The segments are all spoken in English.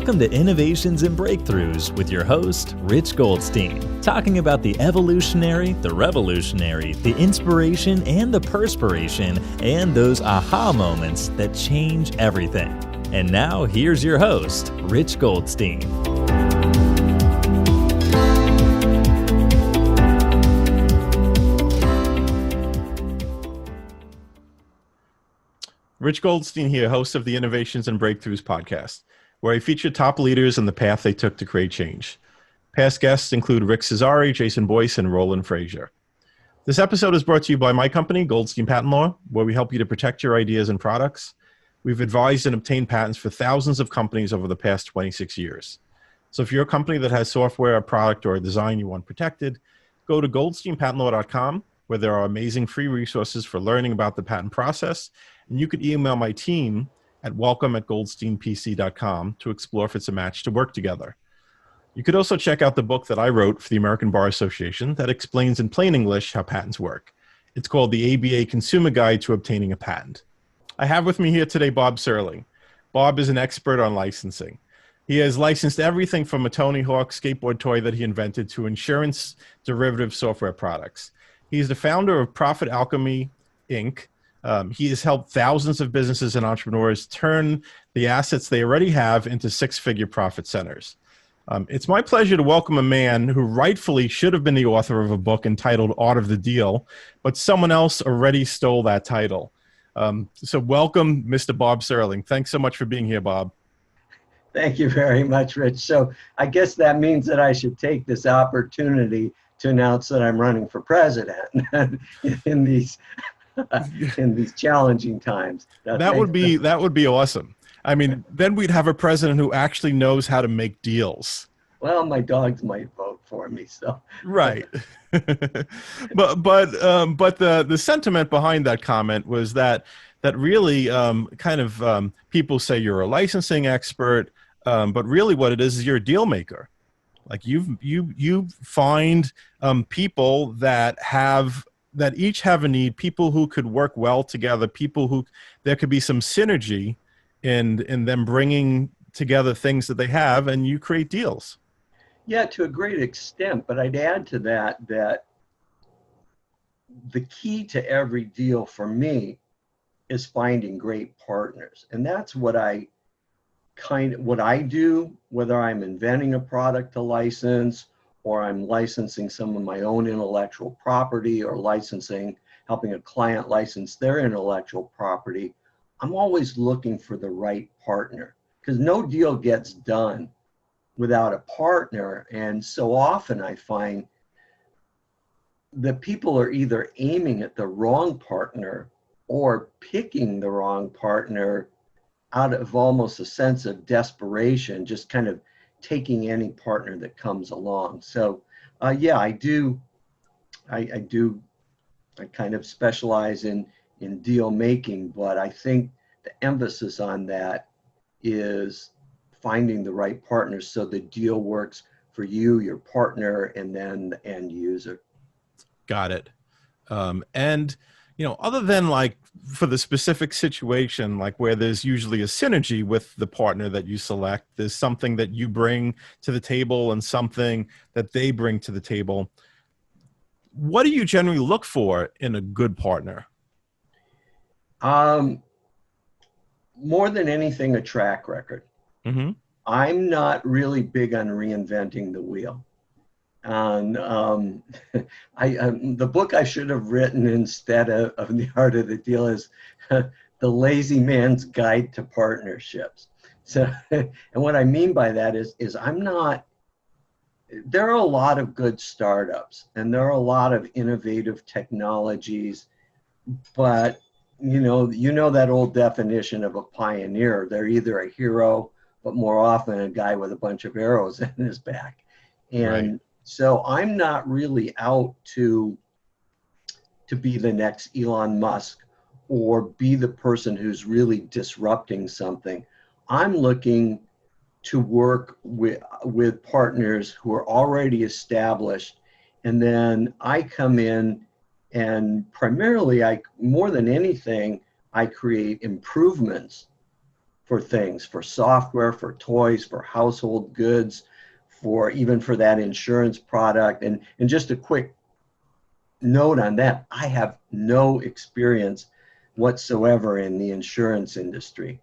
Welcome to Innovations and Breakthroughs with your host, Rich Goldstein, talking about the evolutionary, the revolutionary, the inspiration and the perspiration, and those aha moments that change everything. And now here's your host, Rich Goldstein. Rich Goldstein here, host of the Innovations and Breakthroughs podcast, where I feature top leaders and the path they took to create change. Past guests include Rick Cesari, Jason Boyce, and Roland Frazier. This episode is brought to you by my company, Goldstein Patent Law, where we help you to protect your ideas and products. We've advised and obtained patents for thousands of companies over the past 26 years. So if you're a company that has software, a product, or a design you want protected, go to goldsteinpatentlaw.com, where there are amazing free resources for learning about the patent process. And you could email my team at welcome@goldsteinpc.com to explore if it's a match to work together. You could also check out the book that I wrote for the American Bar Association that explains in plain English how patents work. It's called the ABA Consumer Guide to Obtaining a Patent. I have with me here today Bob Serling. Bob is an expert on licensing. He has licensed everything from a Tony Hawk skateboard toy that he invented to insurance derivative software products. He's the founder of Profit Alchemy, Inc. He has helped thousands of businesses and entrepreneurs turn the assets they already have into six-figure profit centers. It's my pleasure to welcome a man who rightfully should have been the author of a book entitled Art of the Deal, but someone else already stole that title. So welcome, Mr. Bob Serling. Thanks so much for being here, Bob. Thank you very much, Rich. So I guess that means that I should take this opportunity to announce that I'm running for president in these challenging times. That would be awesome. I mean, then we'd have a president who actually knows how to make deals. Well, my dogs might vote for me, so. Right. but the sentiment behind that comment was that really people say you're a licensing expert, but really what it is you're a deal maker. Like you find people that each have a need, people who could work well together, people who there could be some synergy in them bringing together things that they have, and you create deals. Yeah, to a great extent, but I'd add to that the key to every deal for me is finding great partners. And that's what I do, whether I'm inventing a product to license, or I'm licensing some of my own intellectual property, or helping a client license their intellectual property. I'm always looking for the right partner, because no deal gets done without a partner. And so often I find that people are either aiming at the wrong partner or picking the wrong partner out of almost a sense of desperation, just kind of taking any partner that comes along. So yeah, I kind of specialize in deal making, but I think the emphasis on that is finding the right partner so the deal works for you, your partner, and then the end user. Got it. And other than like for the specific situation, like where there's usually a synergy with the partner that you select, there's something that you bring to the table and something that they bring to the table. What do you generally look for in a good partner? More than anything, a track record. Mm-hmm. I'm not really big on reinventing the wheel. And the book I should have written instead of The Art of the Deal is The Lazy Man's Guide to Partnerships. So, and what I mean by that is there are a lot of good startups and there are a lot of innovative technologies, but you know that old definition of a pioneer. They're either a hero, but more often a guy with a bunch of arrows in his back. And right. So I'm not really out to be the next Elon Musk or be the person who's really disrupting something. I'm looking to work with partners who are already established, and then I come in and primarily, more than anything, I create improvements for things, for software, for toys, for household goods, for even for that insurance product. And just a quick note on that, I have no experience whatsoever in the insurance industry.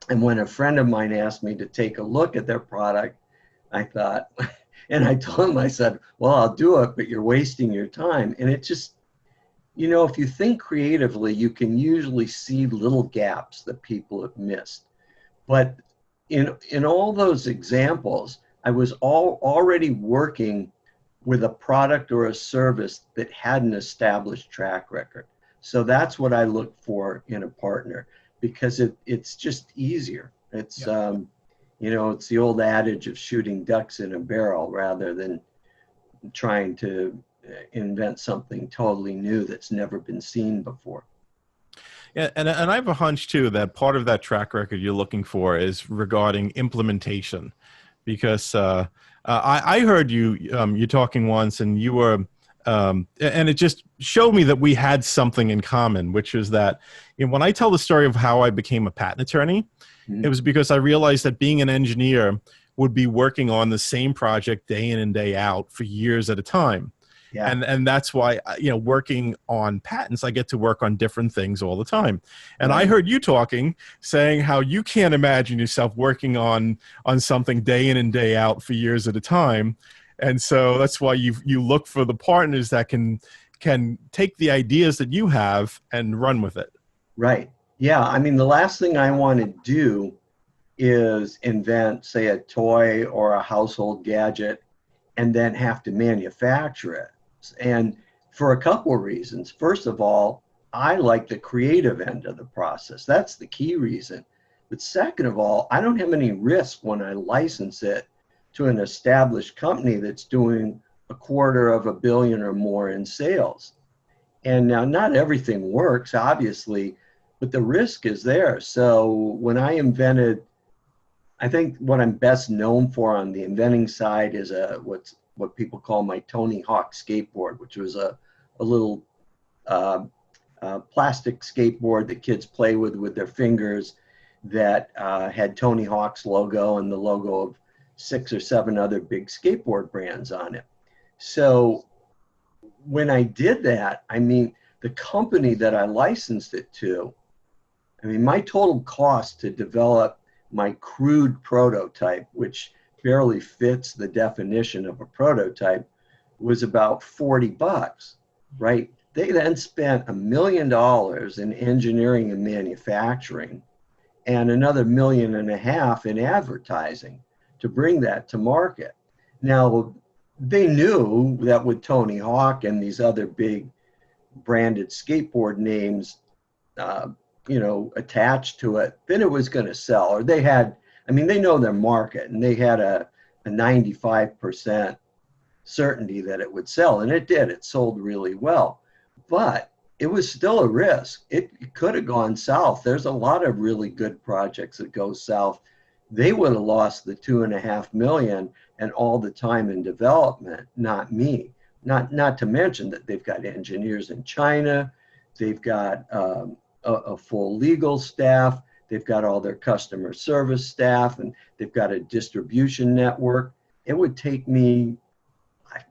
And when a friend of mine asked me to take a look at their product, I thought, and I told him, I said, well, I'll do it, but you're wasting your time. And it just, you know, if you think creatively, you can usually see little gaps that people have missed. But in all those examples, I was already working with a product or a service that had an established track record. So that's what I look for in a partner, because it's just easier. It's, you know, it's the old adage of shooting ducks in a barrel rather than trying to invent something totally new that's never been seen before. Yeah, and I have a hunch too that part of that track record you're looking for is regarding implementation, because I heard you talking once, and you were, and it just showed me that we had something in common, which was that, you know, when I tell the story of how I became a patent attorney, it was because I realized that being an engineer would be working on the same project day in and day out for years at a time. Yeah. And that's why, you know, working on patents, I get to work on different things all the time. And I heard you talking, saying how you can't imagine yourself working on something day in and day out for years at a time. And so that's why you look for the partners that can take the ideas that you have and run with it. Right. Yeah. I mean, the last thing I want to do is invent, say, a toy or a household gadget and then have to manufacture it. And for a couple of reasons. First of all, I like the creative end of the process. That's the key reason. But second of all, I don't have any risk when I license it to an established company that's doing $250 million or more in sales. And now not everything works, obviously, but the risk is there. So when I invented, I think what I'm best known for on the inventing side is what people call my Tony Hawk skateboard, which was a little plastic skateboard that kids play with their fingers that had Tony Hawk's logo and the logo of 6 or 7 other big skateboard brands on it. So when I did that, I mean, the company that I licensed it to, I mean, my total cost to develop my crude prototype, which barely fits the definition of a prototype, was about $40, right? They then spent $1 million in engineering and manufacturing and another $1.5 million in advertising to bring that to market. Now, they knew that with Tony Hawk and these other big branded skateboard names, you know, attached to it, then it was going to sell. Or they had, I mean, they know their market, and they had a 95% certainty that it would sell, and it did. It sold really well, but it was still a risk. It could have gone south. There's a lot of really good projects that go south. They would have lost the $2.5 million and all the time in development, not me. Not to mention that they've got engineers in China, they've got a full legal staff, they've got all their customer service staff, and they've got a distribution network. It would take me,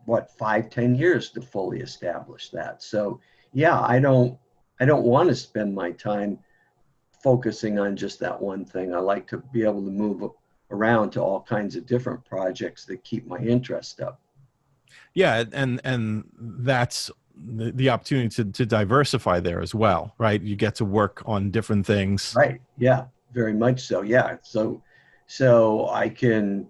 5-10 years to fully establish that. So yeah, I don't want to spend my time focusing on just that one thing. I like to be able to move around to all kinds of different projects that keep my interest up. Yeah, and that's the opportunity to diversify there as well, right? You get to work on different things. Right. Yeah, very much so. Yeah. So I can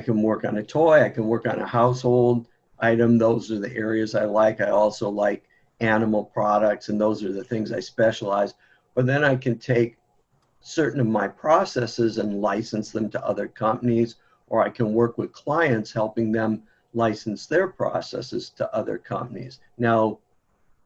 work on a toy, I can work on a household item. Those are the areas I like. I also like animal products, and those are the things I specialize. But then I can take certain of my processes and license them to other companies, or I can work with clients helping them license their processes to other companies. Now,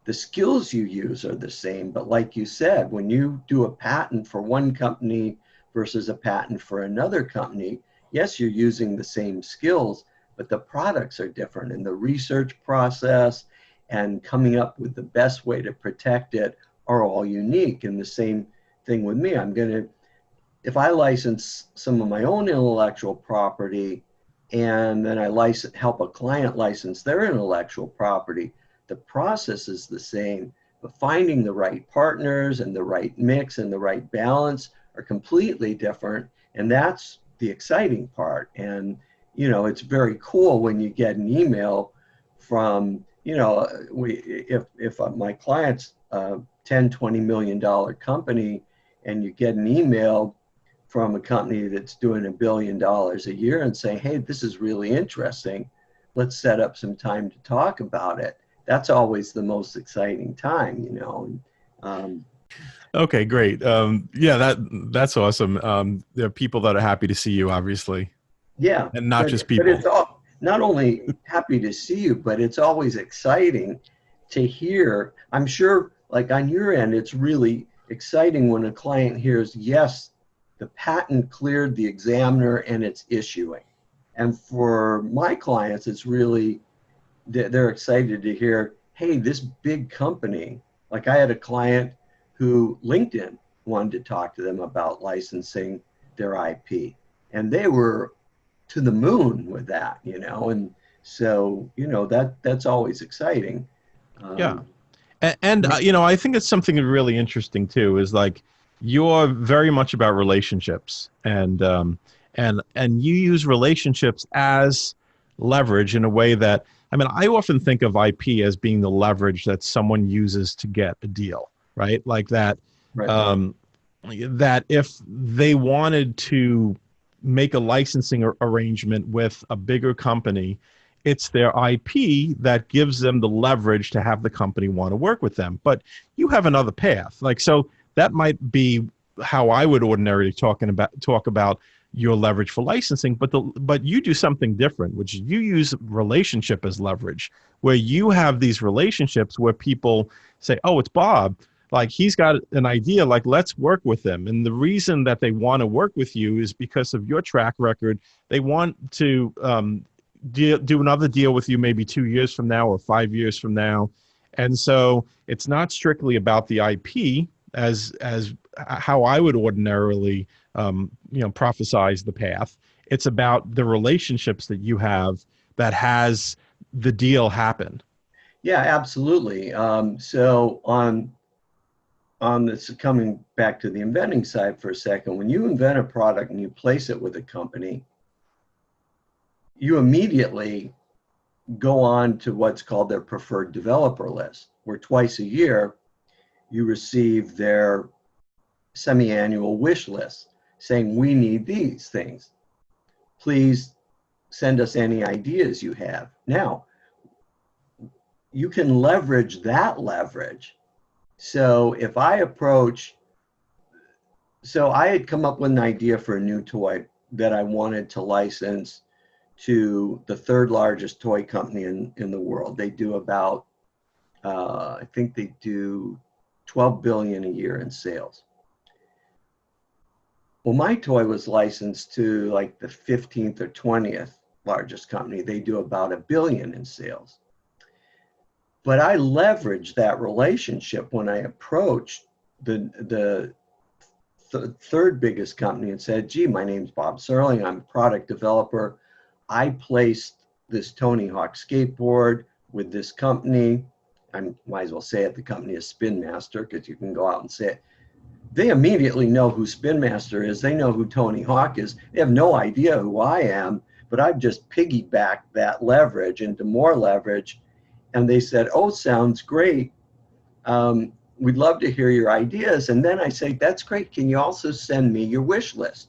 the skills you use are the same, but like you said, when you do a patent for one company versus a patent for another company, yes, you're using the same skills, but the products are different, and the research process and coming up with the best way to protect it are all unique. And the same thing with me. I'm going to, if I license some of my own intellectual property and then I help a client license their intellectual property, the process is the same, but finding the right partners and the right mix and the right balance are completely different. And that's the exciting part. And, it's very cool when you get an email from, if my client's a $10-20 million company and you get an email from a company that's doing $1 billion a year and saying, hey, this is really interesting. Let's set up some time to talk about it. That's always the most exciting time. Okay, great. Yeah, that's awesome. There are people that are happy to see you, obviously, Yeah, and not just but people. it's all not only happy to see you, but it's always exciting to hear. I'm sure, like on your end, it's really exciting when a client hears, yes, the patent cleared the examiner and it's issuing. And for my clients, it's really, they're excited to hear, hey, this big company, like I had a client who LinkedIn wanted to talk to them about licensing their IP. And they were to the moon with that. And so, that's always exciting. Yeah. Um, And I think it's something really interesting too, is like you're very much about relationships and you use relationships as leverage in a way that, I mean, I often think of IP as being the leverage that someone uses to get a deal, right? Like that, right. um, that if they wanted to make a licensing arrangement with a bigger company, it's their IP that gives them the leverage to have the company want to work with them. But you have another path. Like, so that might be how I would ordinarily talk about your leverage for licensing, but you do something different, which you use relationship as leverage, where you have these relationships where people say, oh, it's Bob. Like, he's got an idea, like, let's work with him. And the reason that they want to work with you is because of your track record. They want to do another deal with you maybe 2 years from now or 5 years from now. And so it's not strictly about the IP as how I would ordinarily prophesize the path. It's about the relationships that you have that has the deal happen. Yeah, absolutely. So on this, coming back to the inventing side for a second, when you invent a product and you place it with a company, you immediately go on to what's called their preferred developer list, where twice a year you receive their semi-annual wish list saying, we need these things. Please send us any ideas you have. Now, you can leverage that leverage. So if I had come up with an idea for a new toy that I wanted to license to the third largest toy company in the world. They do about, I think they do 12 billion a year in sales. Well, my toy was licensed to like the 15th or 20th largest company. They do about $1 billion in sales. But I leveraged that relationship when I approached the third biggest company and said, gee, my name's Bob Serling. I'm a product developer. I placed this Tony Hawk skateboard with this company. I might as well say it. The company is Spin Master, because you can go out and say it. They immediately know who Spin Master is. They know who Tony Hawk is. They have no idea who I am, but I've just piggybacked that leverage into more leverage. And they said, oh, sounds great. We'd love to hear your ideas. And then I say, that's great. Can you also send me your wish list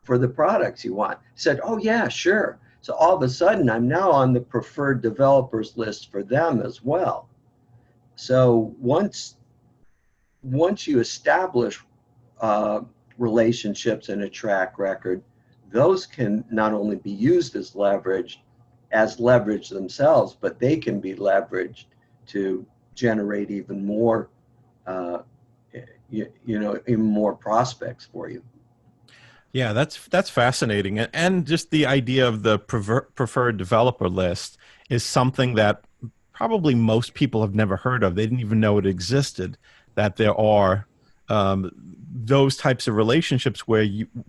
for the products you want? He said, oh, yeah, sure. So all of a sudden, I'm now on the preferred developers list for them as well. So once you establish relationships and a track record, those can not only be used as leverage themselves, but they can be leveraged to generate even more, even more prospects for you. Yeah, that's fascinating, and just the idea of the preferred developer list is something that probably most people have never heard of. They didn't even know it existed. That there are those types of relationships where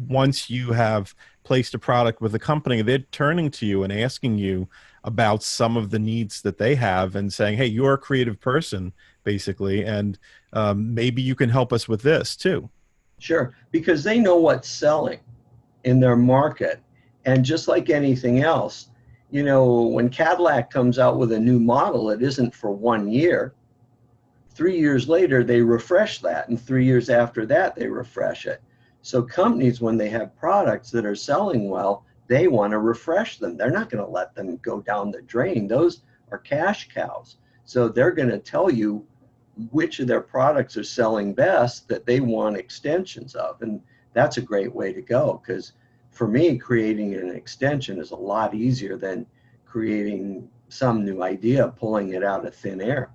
once you have placed a product with a company, they're turning to you and asking you about some of the needs that they have and saying, hey, you're a creative person, basically, and maybe you can help us with this too. Sure, because they know what's selling in their market. And just like anything else, when Cadillac comes out with a new model, it isn't for 1 year. 3 years later, they refresh that, and 3 years after that, they refresh it. So companies, when they have products that are selling well, they want to refresh them. They're not going to let them go down the drain. Those are cash cows. So they're going to tell you which of their products are selling best that they want extensions of. And that's a great way to go, because for me, creating an extension is a lot easier than creating some new idea, pulling it out of thin air.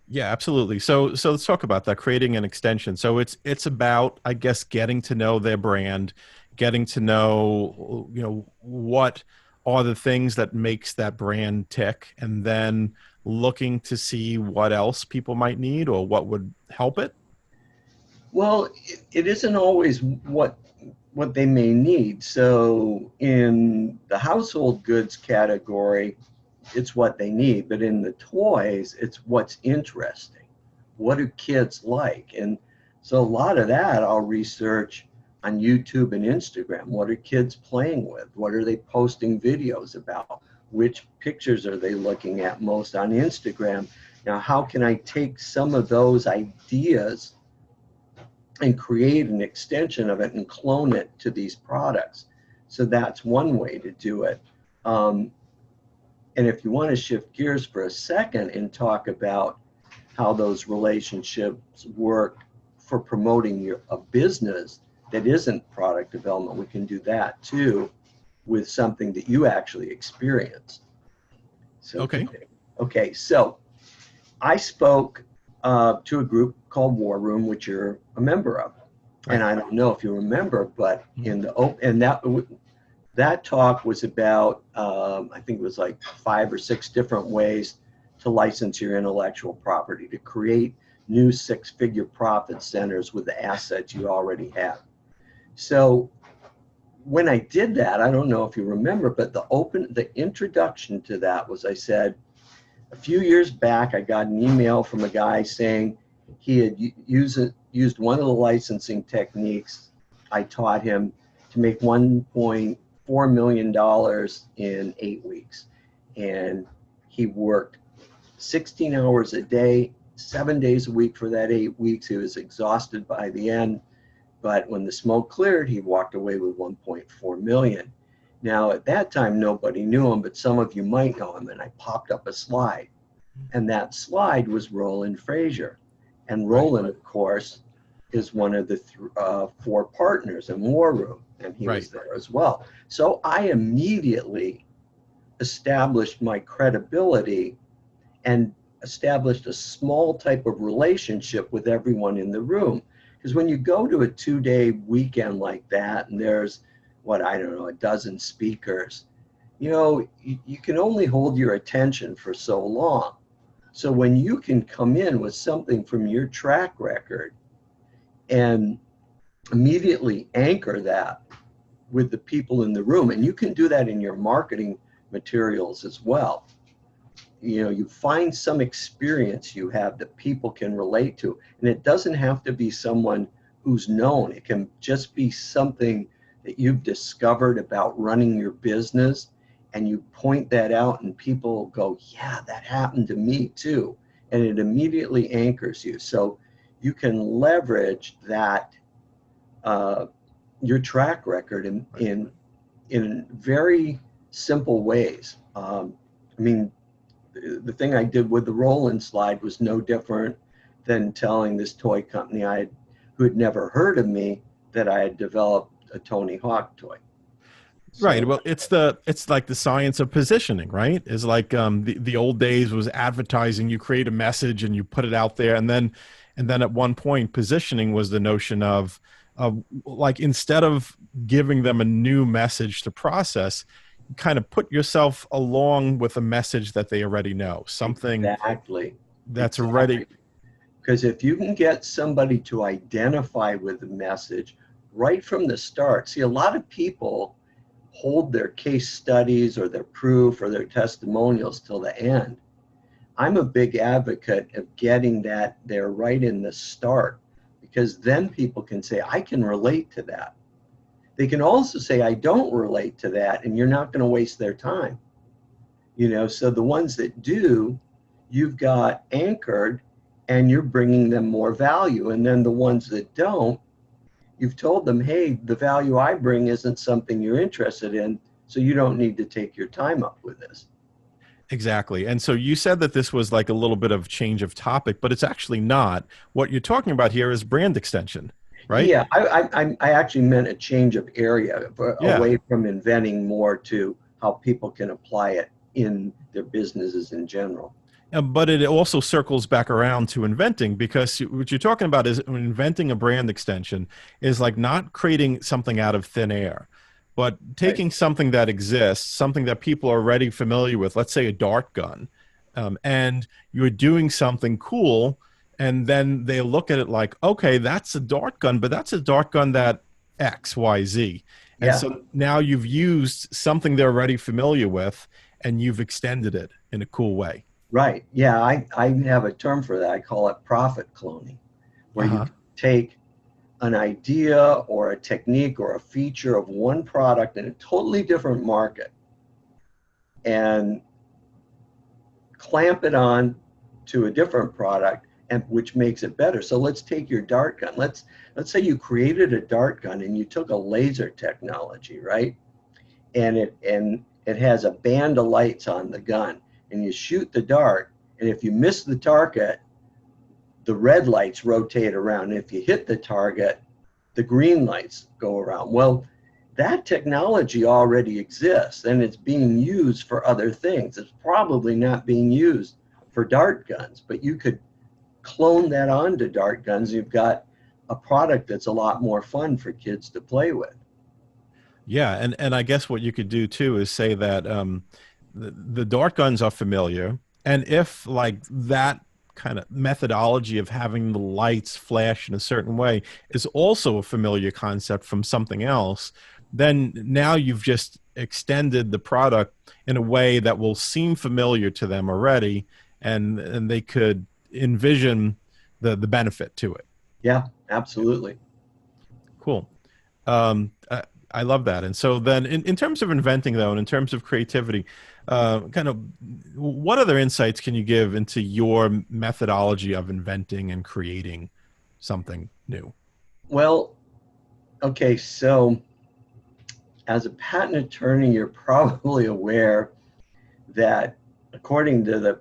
Yeah, absolutely. So let's talk about that, creating an extension. So it's about, I guess, getting to know their brand, getting to know, what are the things that makes that brand tick, and then looking to see what else people might need or what would help it. Well, it isn't always what they may need. So in the household goods category, it's what they need, but in the toys, it's what's interesting. What do kids like? And so a lot of that I'll research on YouTube and Instagram. What are kids playing with? What are they posting videos about? Which pictures are they looking at most on Instagram? Now, how can I take some of those ideas and create an extension of it and clone it to these products? So that's one way to do it. And if you want to shift gears for a second and talk about how those relationships work for promoting a business that isn't product development, we can do that too with something that you actually experienced. So, okay. So I spoke to a group called War Room, which you're a member of. Right. And I don't know if you remember, but in the that talk was about, I think it was like 5 or 6 different ways to license your intellectual property, to create new 6-figure profit centers with the assets you already have. So when I did that, I don't know if you remember, but the introduction to that was, I said, a few years back, I got an email from a guy saying he had used one of the licensing techniques I taught him to make $1.4 million in 8 weeks. And he worked 16 hours a day, 7 days a week for that 8 weeks. He was exhausted by the end. But when the smoke cleared, he walked away with 1.4 million. Now, at that time, nobody knew him, but some of you might know him. And I popped up a slide. And that slide was Roland Frazier. And Roland, of course, is one of the 4 partners in War Room. And he was there as well. So I immediately established my credibility and established a small type of relationship with everyone in the room. Because when you go to a 2-day weekend like that, and there's, a dozen speakers, you can only hold your attention for so long. So when you can come in with something from your track record and immediately anchor that with the people in the room, and you can do that in your marketing materials as well. You find some experience you have that people can relate to, and it doesn't have to be someone who's known. It can just be something that you've discovered about running your business, and you point that out and people go, yeah, that happened to me too. And it immediately anchors you. So you can leverage that, your track record in very simple ways. The thing I did with the Roland slide was no different than telling this toy company who had never heard of me that I had developed a Tony Hawk toy. Right. Well, it's like the science of positioning, right? Is like the old days was advertising. You create a message and you put it out there, and then at one point, positioning was the notion of like, instead of giving them a new message to process, you kind of put yourself along with a message that they already know, something exactly that's already. Because if you can get somebody to identify with the message right from the start, see, a lot of people hold their case studies or their proof or their testimonials till the end. I'm a big advocate of getting that there right in the start, because then people can say, I can relate to that. They can also say, I don't relate to that, and you're not going to waste their time. So the ones that do, you've got anchored and you're bringing them more value. And then the ones that don't, you've told them, hey, the value I bring isn't something you're interested in, so you don't need to take your time up with this. Exactly. And so you said that this was like a little bit of change of topic, but it's actually not. What you're talking about here is brand extension, right? Yeah, I actually meant a change of area, Yeah. away from inventing more to how people can apply it in their businesses in general. But it also circles back around to inventing, because what you're talking about is inventing a brand extension is like not creating something out of thin air, but taking something that exists, something that people are already familiar with, let's say a dart gun, and you're doing something cool, and then they look at it like, okay, that's a dart gun, but that's a dart gun that X, Y, Z. And Yeah. so now you've used something they're already familiar with, and you've extended it in a cool way. Right. Yeah, I have a term for that. I call it profit cloning, where you take an idea or a technique or a feature of one product in a totally different market and clamp it on to a different product, and which makes it better. So let's take your dart gun. Let's say you created a dart gun and you took a laser technology, right? And it has a band of lights on the gun, and you shoot the dart, and if you miss the target, the red lights rotate around. And if you hit the target, the green lights go around. Well, that technology already exists, and it's being used for other things. It's probably not being used for dart guns, but you could clone that onto dart guns. You've got a product that's a lot more fun for kids to play with. Yeah, and I guess what you could do too is say that the dart guns are familiar, and if like that kind of methodology of having the lights flash in a certain way is also a familiar concept from something else, then now you've just extended the product in a way that will seem familiar to them already, and they could envision the benefit to it. Yeah, absolutely. Cool. I love that. And so then in terms of inventing, though, and in terms of creativity, kind of what other insights can you give into your methodology of inventing and creating something new? Well, okay, so as a patent attorney, you're probably aware that according to the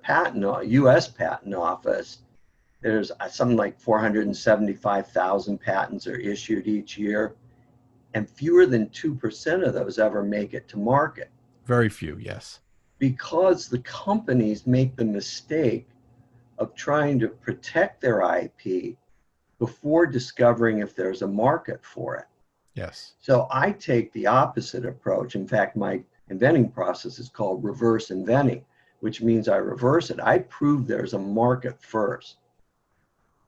U.S. Patent Office, there's something like 475,000 patents are issued each year, and fewer than 2% of those ever make it to market. Very few, yes. Because the companies make the mistake of trying to protect their IP before discovering if there's a market for it. Yes. So I take the opposite approach. In fact, my inventing process is called reverse inventing, which means I reverse it. I prove there's a market first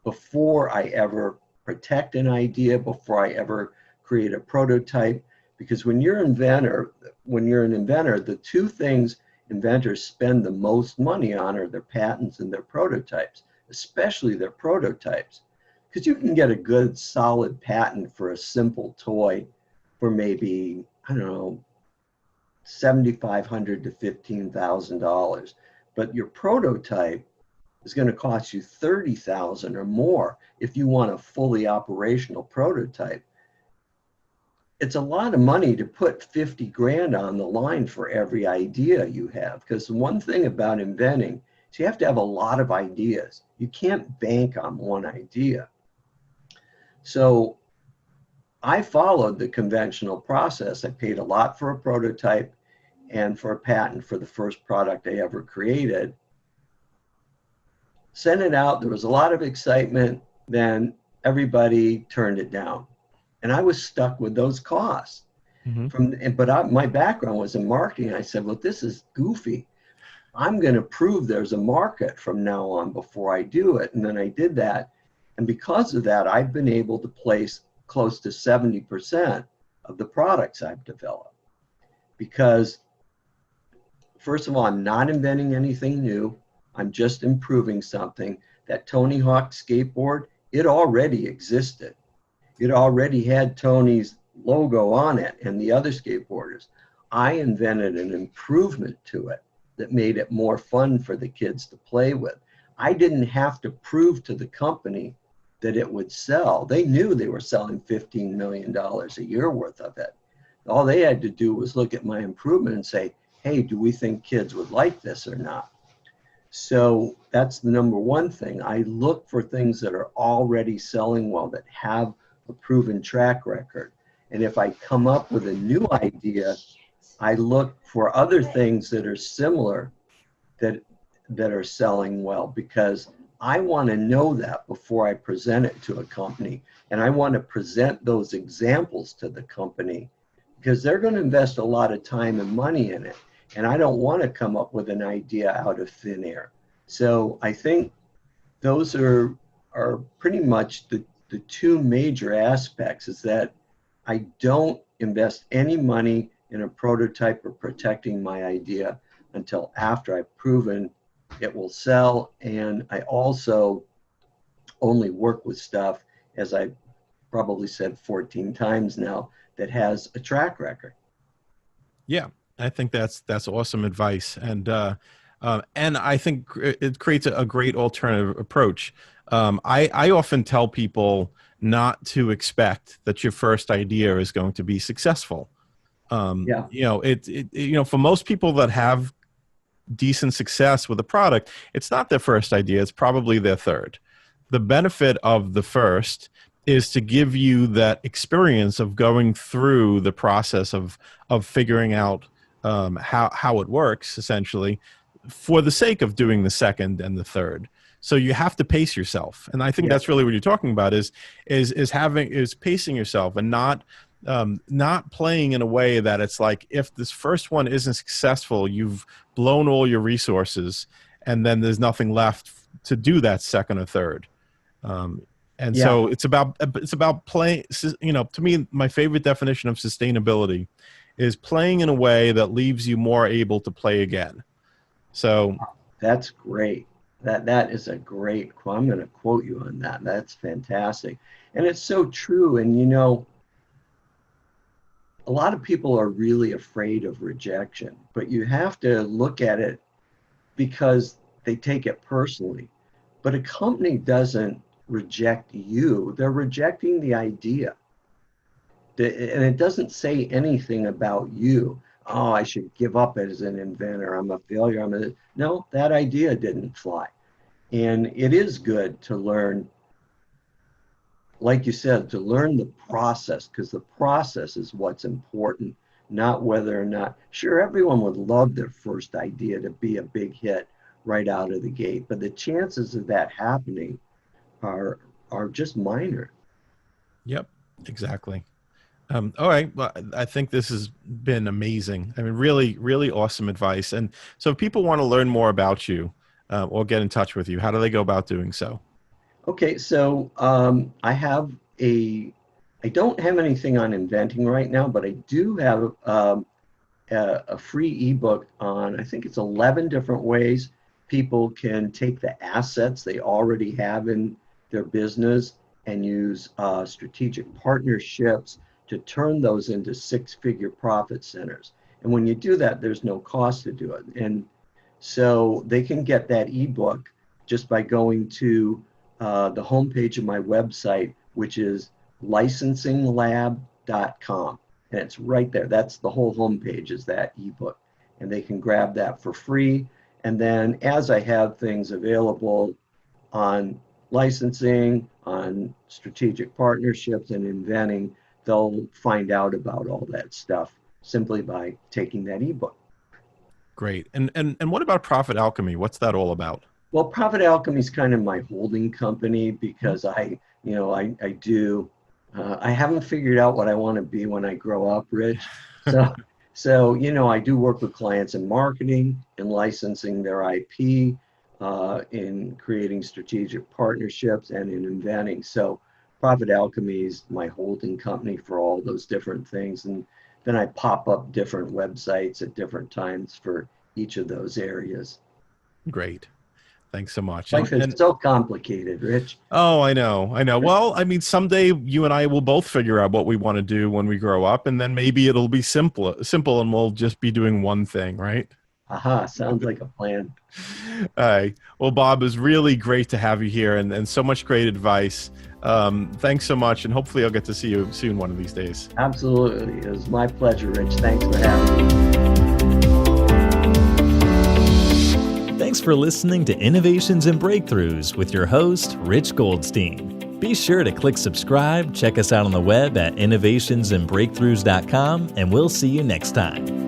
before I ever protect an idea, before I ever create a prototype. Because when you're an inventor, the two things inventors spend the most money on are their patents and their prototypes, especially their prototypes. Because you can get a good solid patent for a simple toy for maybe, I don't know, $7,500 to $15,000. But your prototype is going to cost you $30,000 or more if you want a fully operational prototype. It's a lot of money to put 50 grand on the line for every idea you have. Because one thing about inventing is you have to have a lot of ideas. You can't bank on one idea. So I followed the conventional process. I paid a lot for a prototype and for a patent for the first product I ever created. Sent it out. There was a lot of excitement. Then everybody turned it down. And I was stuck with those costs. Mm-hmm. But my background was in marketing. I said, well, this is goofy. I'm going to prove there's a market from now on before I do it. And then I did that. And because of that, I've been able to place close to 70% of the products I've developed. Because, first of all, I'm not inventing anything new. I'm just improving something. That Tony Hawk skateboard, it already existed. It already had Tony's logo on it and the other skateboarders. I invented an improvement to it that made it more fun for the kids to play with. I didn't have to prove to the company that it would sell. They knew they were selling $15 million a year worth of it. All they had to do was look at my improvement and say, hey, do we think kids would like this or not? So that's the number one thing. I look for things that are already selling well, that have a proven track record. And if I come up with a new idea, I look for other things that are similar that are selling well, because I want to know that before I present it to a company. And I want to present those examples to the company, because they're going to invest a lot of time and money in it. And I don't want to come up with an idea out of thin air. So I think those are pretty much the two major aspects, is that I don't invest any money in a prototype or protecting my idea until after I've proven it will sell. And I also only work with stuff, as I probably said 14 times now, that has a track record. Yeah, I think that's awesome advice. And I think it creates a great alternative approach. I often tell people not to expect that your first idea is going to be successful. For most people that have decent success with a product, it's not their first idea, it's probably their third. The benefit of the first is to give you that experience of going through the process of figuring out how it works, essentially, for the sake of doing the second and the third. So you have to pace yourself, and I think that's really what you're talking about, is pacing yourself, and not playing in a way that it's like, if this first one isn't successful, you've blown all your resources, and then there's nothing left to do that second or third. So it's about playing. To me, my favorite definition of sustainability is playing in a way that leaves you more able to play again. So that's great. That is a great quote. I'm going to quote you on that. That's fantastic. And it's so true. And a lot of people are really afraid of rejection, but you have to look at it because they take it personally. But a company doesn't reject you. They're rejecting the idea. And it doesn't say anything about you. Oh, I should give up as an inventor. I'm a failure. No, that idea didn't fly. And it is good to learn, like you said, to learn the process, because the process is what's important, not whether or not. Sure, everyone would love their first idea to be a big hit right out of the gate, but the chances of that happening are just minor. Yep, exactly. All right. Well, I think this has been amazing. I mean, really, really awesome advice. And so if people want to learn more about you or get in touch with you, how do they go about doing so? Okay, so I don't have anything on inventing right now, but I do have a free ebook on, I think it's 11 different ways people can take the assets they already have in their business and use strategic partnerships to turn those into 6-figure profit centers. And when you do that, there's no cost to do it. And so they can get that ebook just by going to the homepage of my website, which is licensinglab.com. And it's right there. That's the whole homepage, is that ebook. And they can grab that for free. And then as I have things available on licensing, on strategic partnerships and inventing, they'll find out about all that stuff simply by taking that ebook. Great. And what about Profit Alchemy? What's that all about? Well, Profit Alchemy is kind of my holding company, because I haven't figured out what I want to be when I grow up, Rich. So So, I do work with clients in marketing and licensing their IP, in creating strategic partnerships, and in inventing. So Profit Alchemy is my holding company for all those different things. And then I pop up different websites at different times for each of those areas. Great. Thanks so much. Life is so complicated, Rich. Oh, I know. Well, I mean, someday you and I will both figure out what we want to do when we grow up, and then maybe it'll be simple, and we'll just be doing one thing, right? Aha, sounds like a plan. All right. Well, Bob, it was really great to have you here, and so much great advice. Thanks so much, and hopefully I'll get to see you soon one of these days. Absolutely. It was my pleasure, Rich. Thanks for having me. Thanks for listening to Innovations and Breakthroughs with your host, Rich Goldstein. Be sure to click subscribe, check us out on the web at innovationsandbreakthroughs.com, and we'll see you next time.